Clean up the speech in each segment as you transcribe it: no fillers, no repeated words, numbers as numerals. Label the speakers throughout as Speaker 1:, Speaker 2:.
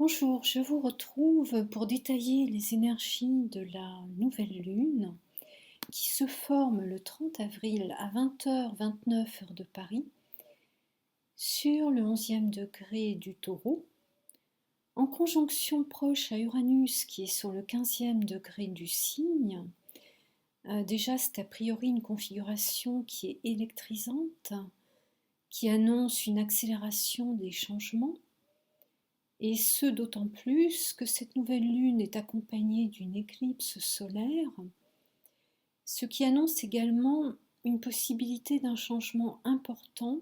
Speaker 1: Bonjour, je vous retrouve pour détailler les énergies de la nouvelle lune qui se forme le 30 avril à 20h29 heure de Paris sur le 11e degré du Taureau, en conjonction proche à Uranus qui est sur le 15e degré du Cygne. Déjà, c'est a priori une configuration qui est électrisante, qui annonce une accélération des changements. Et ce d'autant plus que cette nouvelle lune est accompagnée d'une éclipse solaire, ce qui annonce également une possibilité d'un changement important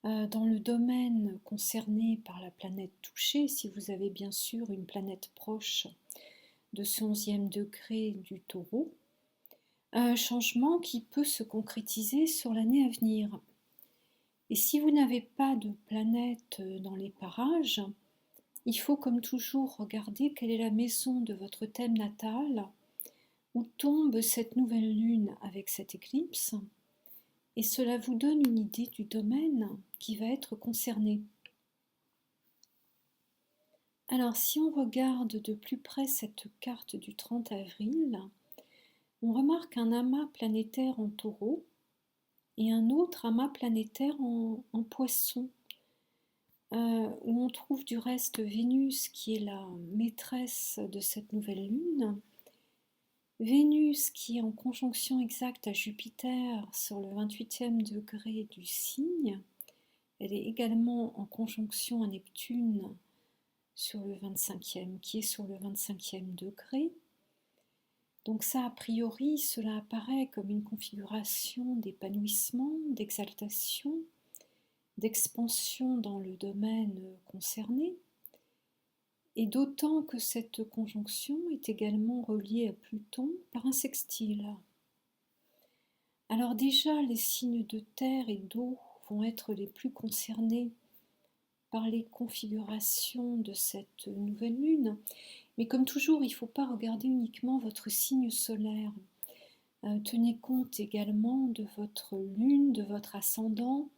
Speaker 1: dans le domaine concerné par la planète touchée, si vous avez bien sûr une planète proche de ce 11e degré du Taureau, un changement qui peut se concrétiser sur l'année à venir. Et si vous n'avez pas de planète dans les parages, il faut comme toujours regarder quelle est la maison de votre thème natal où tombe cette nouvelle lune avec cette éclipse, et cela vous donne une idée du domaine qui va être concerné. Alors si on regarde de plus près cette carte du 30 avril, on remarque un amas planétaire en Taureau et un autre amas planétaire en Poisson, où on trouve du reste Vénus qui est la maîtresse de cette nouvelle lune. Vénus qui est en conjonction exacte à Jupiter sur le 28e degré du Cygne. Elle est également en conjonction à Neptune sur le 25e, qui est sur le 25e degré. Donc ça, a priori, cela apparaît comme une configuration d'épanouissement, d'exaltation, d'expansion dans le domaine concerné. Et d'autant que cette conjonction est également reliée à Pluton par un sextile. Alors déjà, les signes de terre et d'eau vont être les plus concernés par les configurations de cette nouvelle lune. Mais comme toujours, il ne faut pas regarder uniquement votre signe solaire. Tenez compte également de votre lune, de votre ascendant,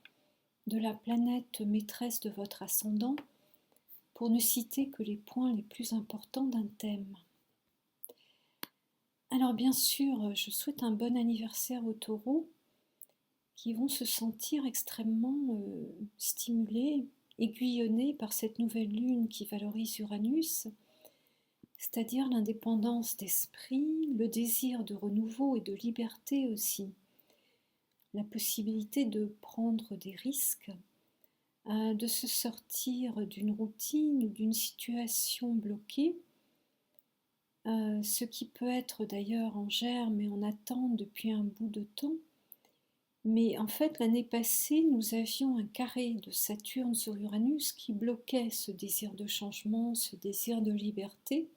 Speaker 1: de la planète maîtresse de votre ascendant, pour ne citer que les points les plus importants d'un thème. Alors bien sûr, je souhaite un bon anniversaire aux taureaux qui vont se sentir extrêmement stimulés, aiguillonnés par cette nouvelle lune qui valorise Uranus, c'est-à-dire l'indépendance d'esprit, le désir de renouveau et de liberté aussi, la possibilité de prendre des risques, de se sortir d'une routine ou d'une situation bloquée, ce qui peut être d'ailleurs en germe et en attente depuis un bout de temps. Mais en fait, l'année passée, nous avions un carré de Saturne sur Uranus qui bloquait ce désir de changement, ce désir de liberté.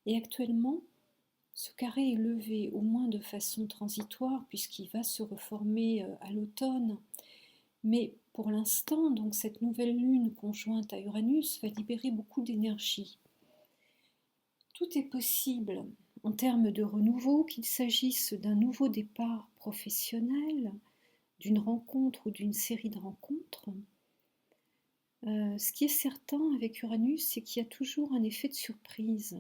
Speaker 1: Et actuellement, ce carré est levé, au moins de façon transitoire, puisqu'il va se reformer à l'automne. Mais pour l'instant, donc cette nouvelle lune conjointe à Uranus va libérer beaucoup d'énergie. Tout est possible en termes de renouveau, qu'il s'agisse d'un nouveau départ professionnel, d'une rencontre ou d'une série de rencontres. Ce qui est certain avec Uranus, c'est qu'il y a toujours un effet de surprise.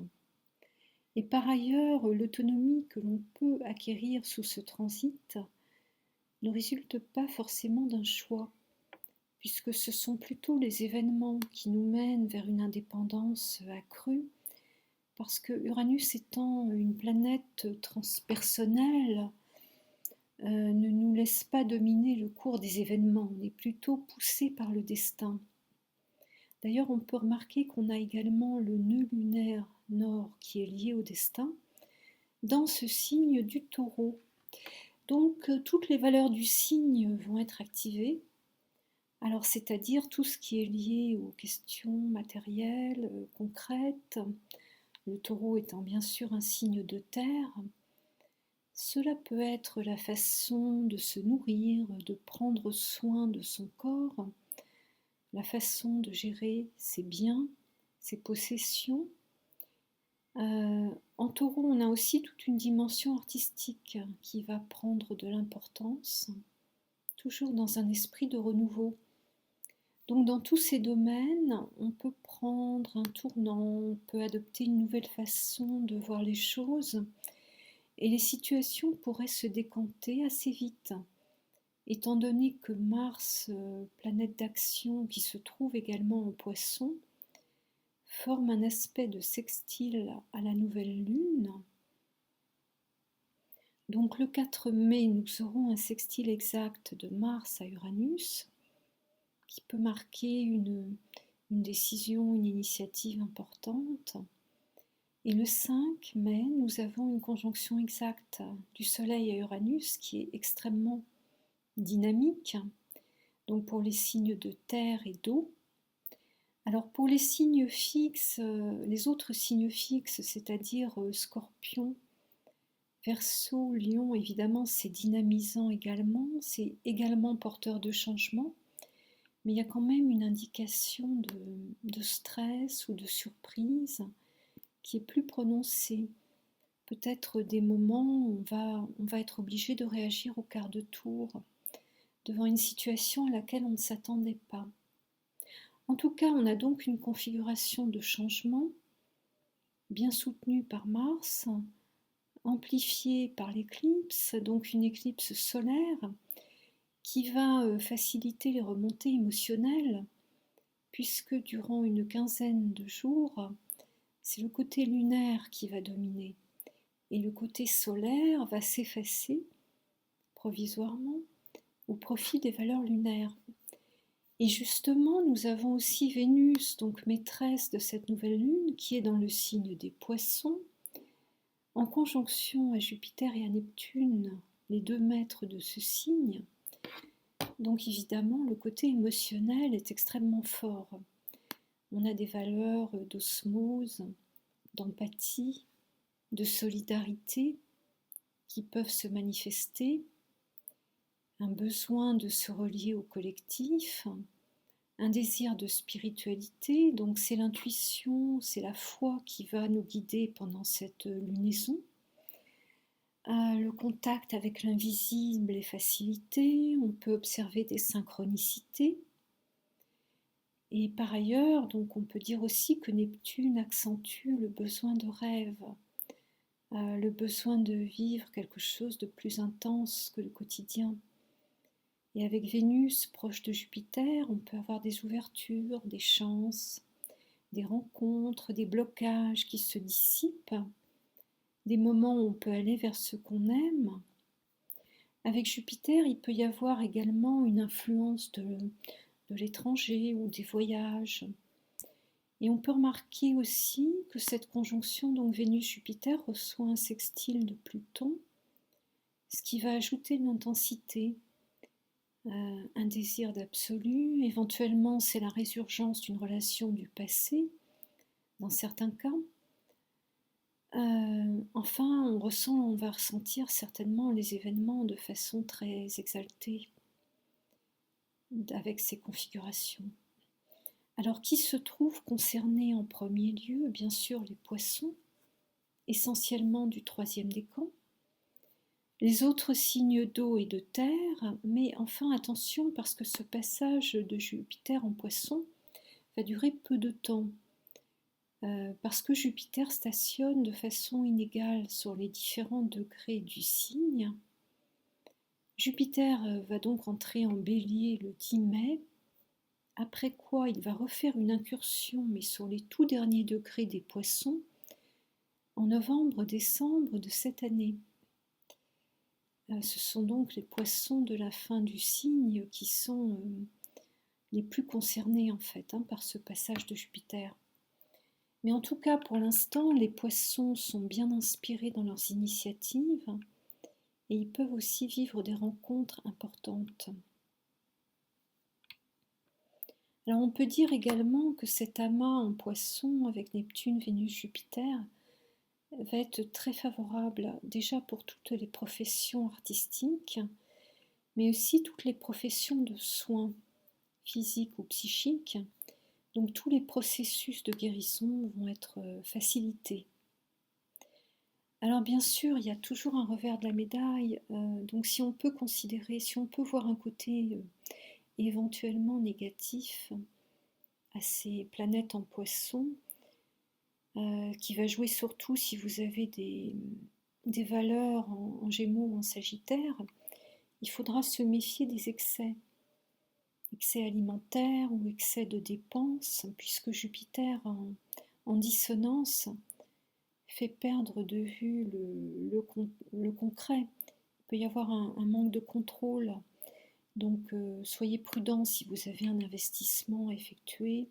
Speaker 1: Et par ailleurs, l'autonomie que l'on peut acquérir sous ce transit ne résulte pas forcément d'un choix, puisque ce sont plutôt les événements qui nous mènent vers une indépendance accrue, parce que Uranus étant une planète transpersonnelle, ne nous laisse pas dominer le cours des événements, on est plutôt poussé par le destin. D'ailleurs, on peut remarquer qu'on a également le nœud lunaire nord qui est lié au destin dans ce signe du Taureau. Donc, toutes les valeurs du signe vont être activées. Alors, c'est-à-dire tout ce qui est lié aux questions matérielles, concrètes, le Taureau étant bien sûr un signe de terre. Cela peut être la façon de se nourrir, de prendre soin de son corps, la façon de gérer ses biens, ses possessions. En Taureau, on a aussi toute une dimension artistique qui va prendre de l'importance, toujours dans un esprit de renouveau. Donc dans tous ces domaines, on peut prendre un tournant, on peut adopter une nouvelle façon de voir les choses et les situations pourraient se décanter assez vite. Étant donné que Mars, planète d'action qui se trouve également en Poisson, forme un aspect de sextile à la nouvelle lune. Donc le 4 mai, nous aurons un sextile exact de Mars à Uranus qui peut marquer une décision, une initiative importante. Et le 5 mai, nous avons une conjonction exacte du Soleil à Uranus qui est extrêmement dynamique, donc pour les signes de terre et d'eau. Alors pour les signes fixes, les autres signes fixes, c'est-à-dire Scorpion, Verseau, Lion, évidemment c'est dynamisant également, c'est également porteur de changement, mais il y a quand même une indication de stress ou de surprise qui est plus prononcée. Peut-être des moments où on va être obligé de réagir au quart de tour devant une situation à laquelle on ne s'attendait pas. En tout cas, on a donc une configuration de changement bien soutenue par Mars, amplifiée par l'éclipse, donc une éclipse solaire qui va faciliter les remontées émotionnelles, puisque durant une quinzaine de jours, c'est le côté lunaire qui va dominer, et le côté solaire va s'effacer provisoirement au profit des valeurs lunaires. Et justement, nous avons aussi Vénus, donc maîtresse de cette nouvelle lune, qui est dans le signe des Poissons, en conjonction à Jupiter et à Neptune, les deux maîtres de ce signe. Donc évidemment, le côté émotionnel est extrêmement fort. On a des valeurs d'osmose, d'empathie, de solidarité qui peuvent se manifester, un besoin de se relier au collectif, un désir de spiritualité, donc c'est l'intuition, c'est la foi qui va nous guider pendant cette lunaison. Le contact avec l'invisible est facilité, on peut observer des synchronicités. Et par ailleurs, donc on peut dire aussi que Neptune accentue le besoin de rêve, le besoin de vivre quelque chose de plus intense que le quotidien. Et avec Vénus proche de Jupiter, on peut avoir des ouvertures, des chances, des rencontres, des blocages qui se dissipent, des moments où on peut aller vers ce qu'on aime. Avec Jupiter, il peut y avoir également une influence de l'étranger ou des voyages. Et on peut remarquer aussi que cette conjonction, donc Vénus-Jupiter, reçoit un sextile de Pluton, ce qui va ajouter de l'intensité, un désir d'absolu. Éventuellement, c'est la résurgence d'une relation du passé, dans certains cas. Enfin, on va ressentir certainement les événements de façon très exaltée, avec ces configurations. Alors, qui se trouve concerné en premier lieu? Bien sûr, les Poissons, essentiellement du troisième décan, les autres signes d'eau et de terre, mais enfin attention parce que ce passage de Jupiter en Poisson va durer peu de temps, parce que Jupiter stationne de façon inégale sur les différents degrés du signe. Jupiter va donc entrer en Bélier le 10 mai, après quoi il va refaire une incursion, mais sur les tout derniers degrés des Poissons, en novembre-décembre de cette année. Ce sont donc les Poissons de la fin du signe qui sont les plus concernés en fait par ce passage de Jupiter. Mais en tout cas, pour l'instant, les Poissons sont bien inspirés dans leurs initiatives et ils peuvent aussi vivre des rencontres importantes. Alors on peut dire également que cet amas en Poissons avec Neptune, Vénus, Jupiter va être très favorable déjà pour toutes les professions artistiques, mais aussi toutes les professions de soins physiques ou psychiques. Donc tous les processus de guérison vont être facilités. Alors bien sûr, il y a toujours un revers de la médaille, donc si on peut considérer, si on peut voir un côté éventuellement négatif à ces planètes en Poisson, qui va jouer surtout si vous avez des valeurs en Gémeaux ou en Sagittaire. Il faudra se méfier des excès alimentaires ou excès de dépenses, puisque Jupiter en dissonance fait perdre de vue le concret. Il peut y avoir un manque de contrôle. Donc soyez prudents si vous avez un investissement à effectuer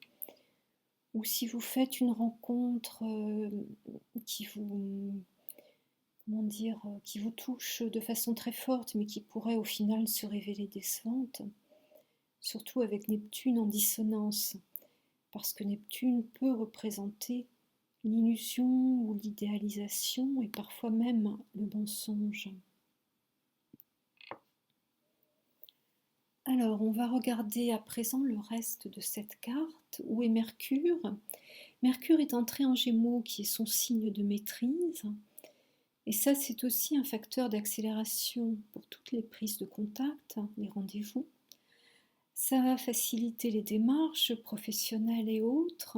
Speaker 1: ou si vous faites une rencontre qui vous, qui vous touche de façon très forte mais qui pourrait au final se révéler décevante, surtout avec Neptune en dissonance, parce que Neptune peut représenter l'illusion ou l'idéalisation et parfois même le mensonge. Alors, on va regarder à présent le reste de cette carte. Où est Mercure? Mercure est entré en Gémeaux, qui est son signe de maîtrise. Et ça, c'est aussi un facteur d'accélération pour toutes les prises de contact, les rendez-vous. Ça va faciliter les démarches professionnelles et autres.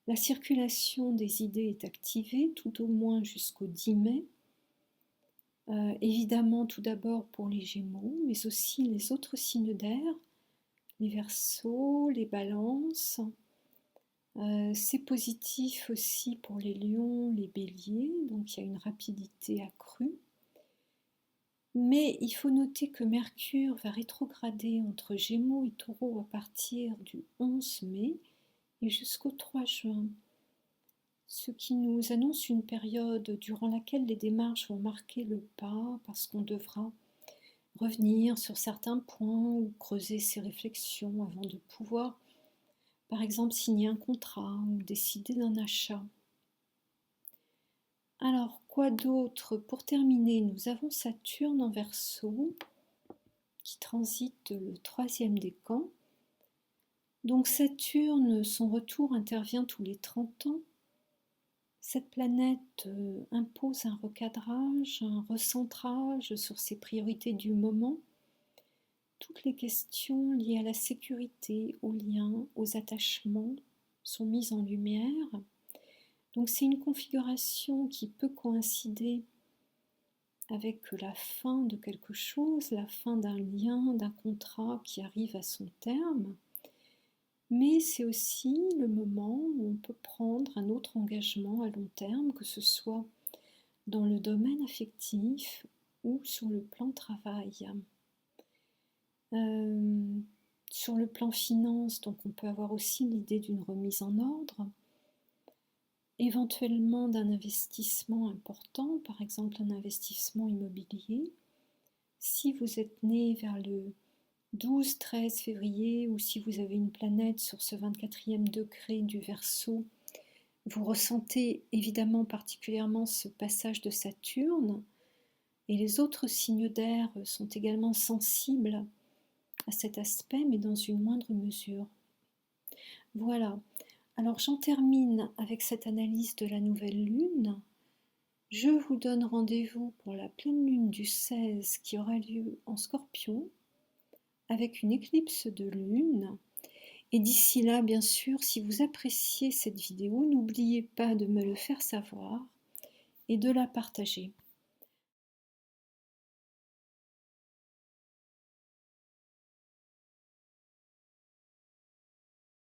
Speaker 1: La circulation des idées est activée, tout au moins jusqu'au 10 mai. Évidemment, tout d'abord pour les Gémeaux, mais aussi les autres signes d'air, les Verseaux, les Balances. C'est positif aussi pour les Lions, les Béliers, donc il y a une rapidité accrue. Mais il faut noter que Mercure va rétrograder entre Gémeaux et Taureau à partir du 11 mai et jusqu'au 3 juin. Ce qui nous annonce une période durant laquelle les démarches vont marquer le pas parce qu'on devra revenir sur certains points ou creuser ses réflexions avant de pouvoir, par exemple, signer un contrat ou décider d'un achat. Alors, quoi d'autre? Pour terminer, nous avons Saturne en Verseau qui transite le 3e décan. Donc Saturne, son retour intervient tous les 30 ans. Cette planète impose un recadrage, un recentrage sur ses priorités du moment. Toutes les questions liées à la sécurité, aux liens, aux attachements sont mises en lumière. Donc c'est une configuration qui peut coïncider avec la fin de quelque chose, la fin d'un lien, d'un contrat qui arrive à son terme. Mais c'est aussi le moment où on peut prendre un autre engagement à long terme, que ce soit dans le domaine affectif ou sur le plan travail. Sur le plan finance, donc on peut avoir aussi l'idée d'une remise en ordre, éventuellement d'un investissement important, par exemple un investissement immobilier. Si vous êtes né vers le 12-13 février, ou si vous avez une planète sur ce 24e degré du Verseau, vous ressentez évidemment particulièrement ce passage de Saturne, et les autres signes d'air sont également sensibles à cet aspect, mais dans une moindre mesure. Voilà, alors j'en termine avec cette analyse de la nouvelle lune. Je vous donne rendez-vous pour la pleine lune du 16 qui aura lieu en Scorpion, avec une éclipse de lune. Et d'ici là, bien sûr, si vous appréciez cette vidéo, n'oubliez pas de me le faire savoir et de la partager.